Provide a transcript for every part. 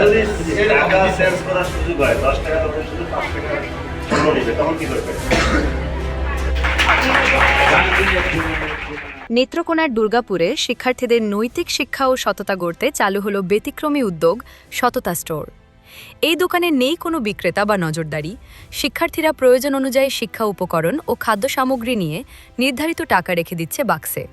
যদি টাকা চেঞ্জ করার সুযোগ হয় 10 টাকা তখন শুধু 5 টাকা ষোলো নিবে, তখন কি করবে? নেত্রকোনার দুর্গাপুরে শিক্ষার্থীদের নৈতিক শিক্ষা ও সততা গড়তে চালু হলো ব্যতিক্রমী উদ্যোগ সততা স্টোর। এই দোকানে নেই কোনো বিক্রেতা বা নজরদারি। শিক্ষার্থীরা প্রয়োজন অনুযায়ী শিক্ষা উপকরণ ও খাদ্য সামগ্রী নিয়ে নির্ধারিত টাকা রেখে দিচ্ছে বাক্সে।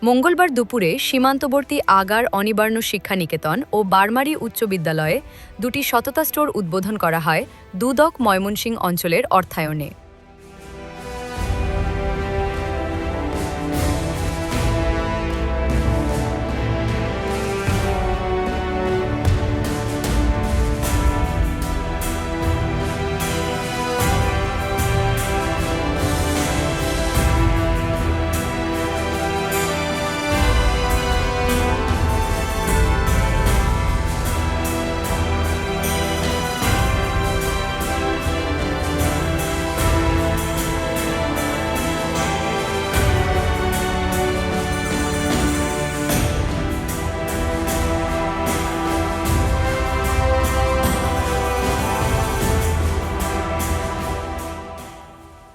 মঙ্গলবার দুপুরে সীমান্তবর্তী আগার অনিবার্ণ শিক্ষা নিকেতন ও বারমারি উচ্চ বিদ্যালয়ে দুটি সততা স্টোর উদ্বোধন করা হয় দুদক ময়মনসিংহ অঞ্চলের অর্থায়নে।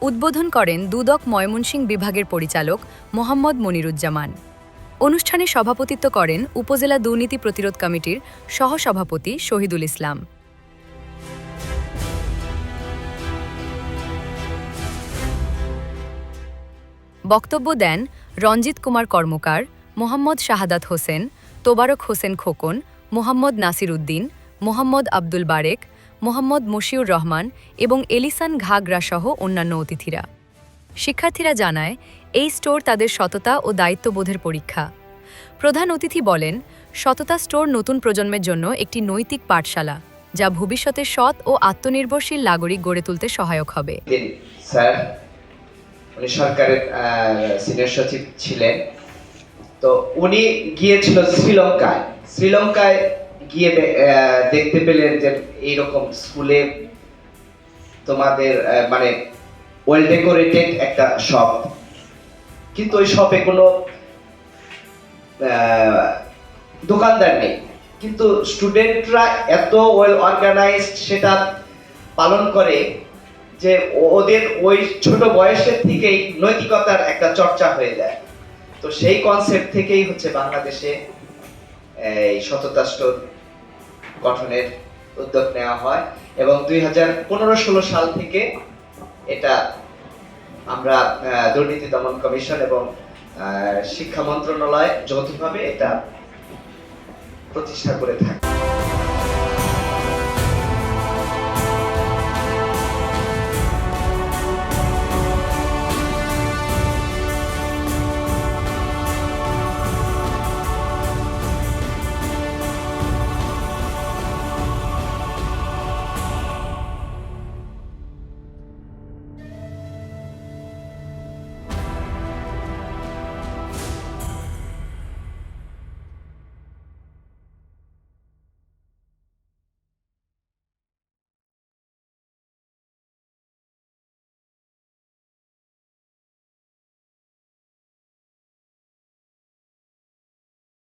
উদ্বোধন করেন দুদক ময়মনসিংহ বিভাগের পরিচালক মোহাম্মদ মনিরুজ্জামান। অনুষ্ঠানে সভাপতিত্ব করেন উপজেলা দুর্নীতি প্রতিরোধ কমিটির সহসভাপতি শহীদুল ইসলাম। বক্তব্য দেন রঞ্জিত কুমার কর্মকার, মোহাম্মদ শাহাদাত হোসেন, তোবারক হোসেন খোকন, মোহাম্মদ নাসির উদ্দিন, মোহাম্মদ আব্দুল বারেক, মোহাম্মদ মশিউর রহমান এবং এলিসান ঘাগরা সহ অন্যান্য অতিথিরা। শিক্ষার্থীরা জানায়, এই স্টোর তাদের সততা ও দায়িত্ববোধের পরীক্ষা। প্রধান অতিথি বলেন, সততা স্টোর নতুন প্রজন্মের জন্য একটি নৈতিক পাঠশালা, যা ভবিষ্যতে সৎ ও আত্মনির্ভরশীল নাগরিক গড়ে তুলতে সহায়ক হবে। স্যার উনি সরকারের সিনিয়র সচিব ছিলেন, তো উনি গিয়েছিল শ্রীলঙ্কায় গিয়ে দেখতে পেলেন যে এইরকম স্কুলে তোমাদের মানে ওয়েল ডেকোরেটেড একটা শপ, কিন্তু ওই শপে কোনো দোকানদার নেই, কিন্তু স্টুডেন্টরা এত ওয়েল অর্গানাইজড সেটা পালন করে যে ওদের ওই ছোট বয়সের থেকেই নৈতিকতার একটা চর্চা হয়ে যায়। তো সেই কনসেপ্ট থেকেই হচ্ছে বাংলাদেশে এই সততা স্টোর গঠনের উদ্যোগ নেওয়া হয় এবং 2015-16 সাল থেকে এটা আমরা দুর্নীতি দমন কমিশন এবং শিক্ষা মন্ত্রণালয় যৌথভাবে এটা প্রতিষ্ঠা করে থাকি।